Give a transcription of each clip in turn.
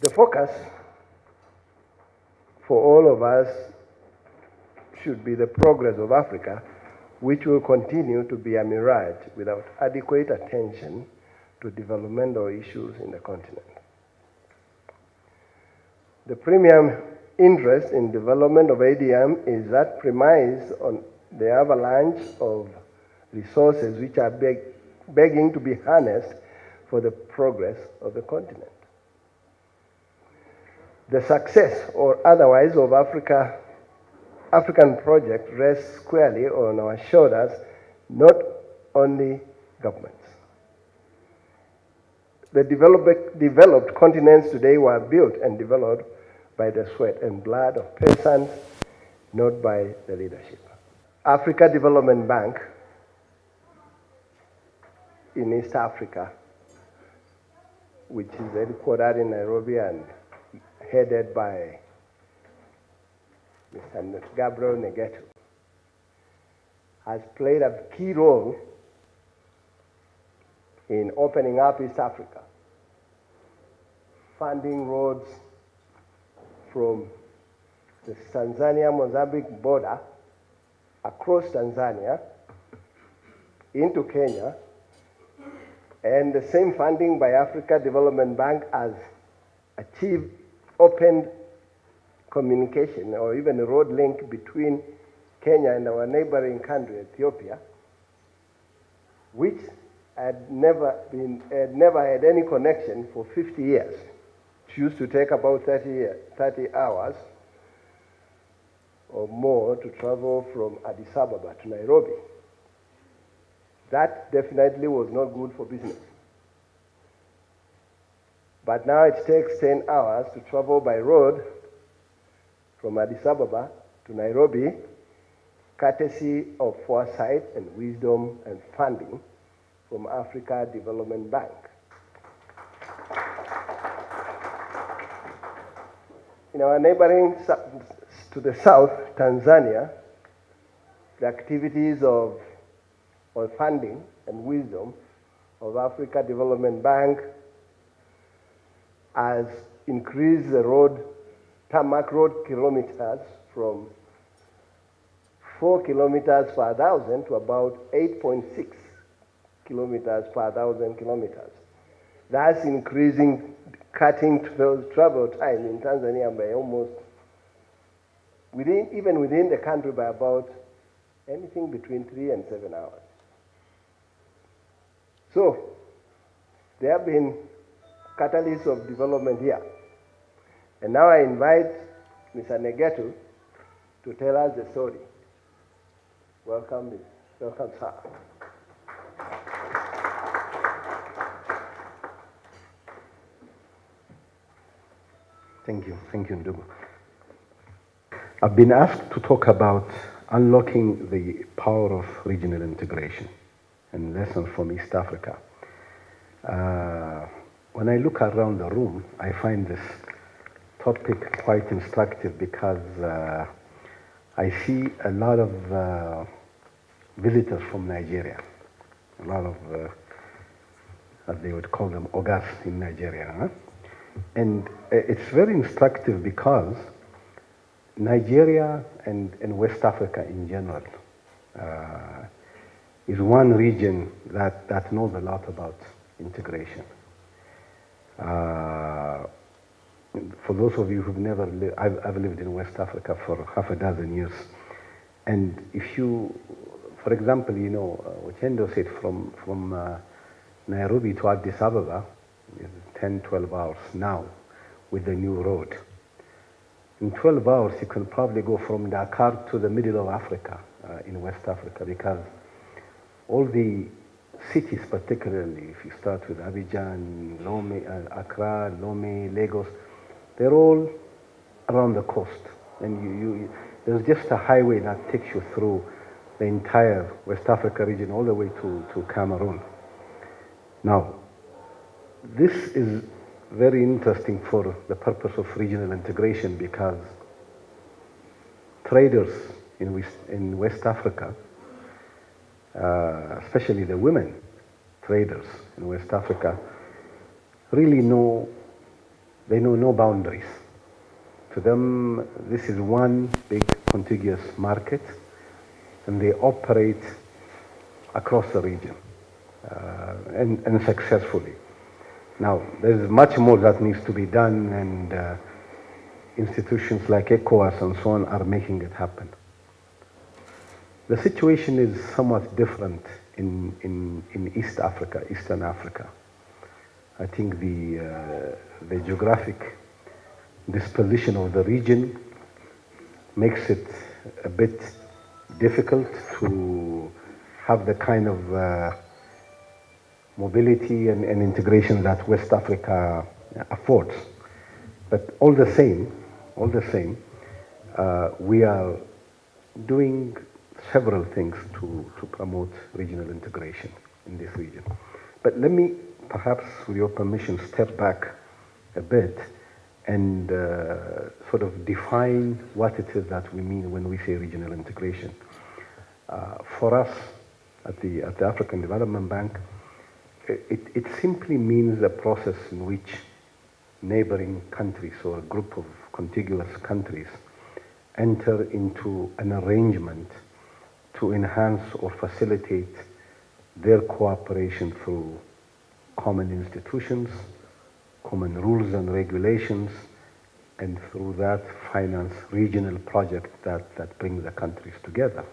The focus for all of us should be the progress of Africa, which will continue to be a mirage without adequate attention to developmental issues in the continent. The premium interest in development of ADM is that premise on the avalanche of resources which are begging to be harnessed for the progress of the continent. The success or otherwise of African project rests squarely on our shoulders, not only governments. The developed continents today were built and developed by the sweat and blood of peasants, not by the leadership. Africa Development Bank in East Africa, which is headquartered in Nairobi and headed by Mr. Gabriel Negetu, has played a key role in opening up East Africa, funding roads from the Tanzania-Mozambique border across Tanzania into Kenya, and the same funding by Africa Development Bank has achieved open communication or even a road link between Kenya and our neighboring country, Ethiopia, which had never had any connection for 50 years. It used to take about 30 hours or more to travel from Addis Ababa to Nairobi. That definitely was not good for business. But now it takes 10 hours to travel by road from Addis Ababa to Nairobi, courtesy of foresight and wisdom and funding from Africa Development Bank. In our neighboring to the south, Tanzania, the activities of funding and wisdom of Africa Development Bank has increased the tarmac road kilometers from 4 kilometers per 1,000 to about 8.6 kilometers per 1,000 kilometers. That's cutting travel time in Tanzania by almost, even within the country, by about anything between 3 and 7 hours. So, there have been catalysts of development here. And now I invite Mr. Negetu to tell us the story. Welcome, sir. Thank you, Ndugu. I've been asked to talk about unlocking the power of regional integration and lessons from East Africa. When I look around the room, I find this topic quite instructive because I see a lot of visitors from Nigeria, a lot of, as they would call them, ogas in Nigeria. Huh? And it's very instructive because Nigeria and West Africa in general is one region that knows a lot about integration. For those of you who've never lived, I've lived in West Africa for half a dozen years. And if you, for example, Ochendo said from Nairobi to Addis Ababa, 10, 12 hours now with the new road. In 12 hours, you can probably go from Dakar to the middle of Africa, in West Africa, because all the cities, particularly if you start with Abidjan, Lome, Accra, Lome, Lagos, they're all around the coast. And there's just a highway that takes you through the entire West Africa region all the way to Cameroon. Now, this is very interesting for the purpose of regional integration because traders in West Africa, especially the women traders in West Africa, really know They know no boundaries. To them, this is one big contiguous market, and they operate across the region and successfully. Now, there's much more that needs to be done, and institutions like ECOWAS and so on are making it happen. The situation is somewhat different in East Africa, Eastern Africa. I think the geographic disposition of the region makes it a bit difficult to have the kind of mobility and integration that West Africa affords. But all the same, we are doing several things to promote regional integration in this region. But let me, perhaps with your permission, step back a bit and sort of define what it is that we mean when we say regional integration. For us at the African Development Bank, it simply means a process in which neighboring countries or a group of contiguous countries enter into an arrangement to enhance or facilitate their cooperation through common institutions, common rules and regulations, and through that finance regional projects that bring the countries together.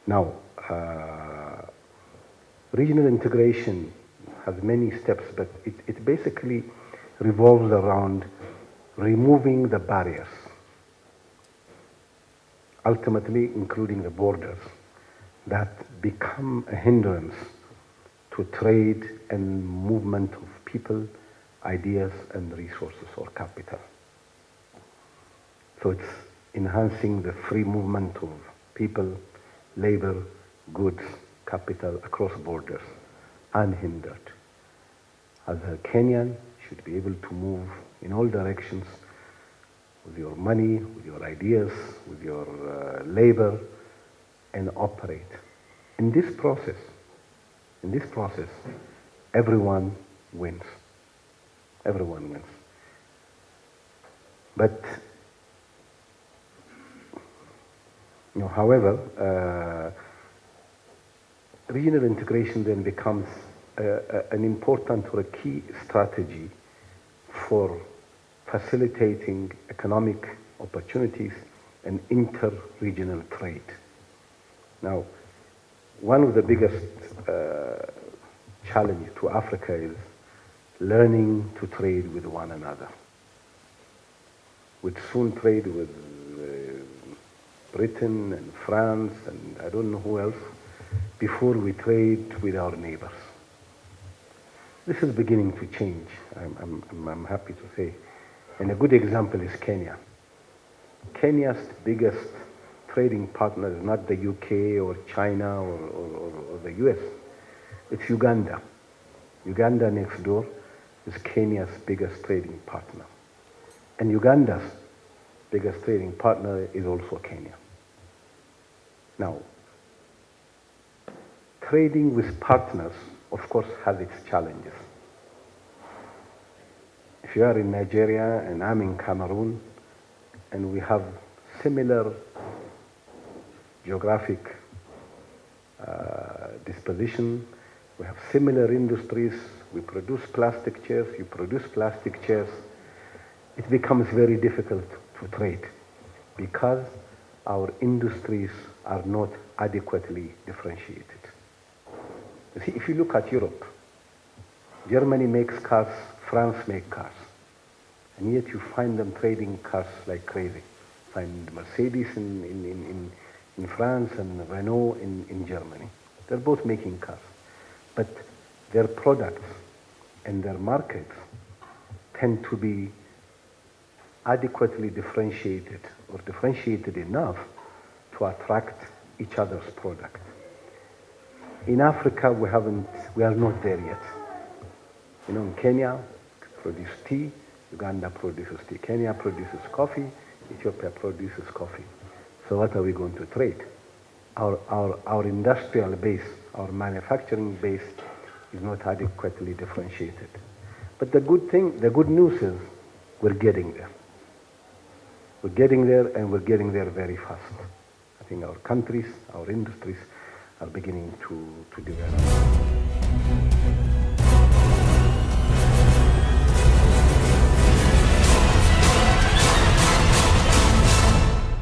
Now, regional integration has many steps, but it basically revolves around removing the barriers, ultimately including the borders, that become a hindrance to trade and movement of people, ideas, and resources or capital. So it's enhancing the free movement of people, labor, goods, capital across borders, unhindered. As a Kenyan, you should be able to move in all directions with your money, with your ideas, with your labor, and operate. In this process, everyone wins. Everyone wins. But, however, regional integration then becomes an important or a key strategy for facilitating economic opportunities and inter-regional trade. Now, one of the biggest challenges to Africa is learning to trade with one another. We'd soon trade with Britain and France and I don't know who else before we trade with our neighbors. This is beginning to change, I'm happy to say. And a good example is Kenya. Kenya's biggest trading partner is not the UK or China or the US. It's Uganda. Uganda next door is Kenya's biggest trading partner. And Uganda's biggest trading partner is also Kenya. Now, trading with partners, of course, has its challenges. If you are in Nigeria and I'm in Cameroon, and we have similar geographic disposition, we have similar industries, we produce plastic chairs, you produce plastic chairs, it becomes very difficult to trade because our industries are not adequately differentiated. You see, if you look at Europe, Germany makes cars, France makes cars, and yet you find them trading cars like crazy. Find Mercedes in France and Renault in Germany. They're both making cars, but their products and their markets tend to be adequately differentiated or differentiated enough to attract each other's product. In Africa, we are not there yet. In Kenya, produce tea, Uganda produces tea, Kenya produces coffee, Ethiopia produces coffee. So what are we going to trade? Our industrial base, our manufacturing base is not adequately differentiated. But the good news is we're getting there. We're getting there, and we're getting there very fast. I think our countries, our industries are beginning to develop.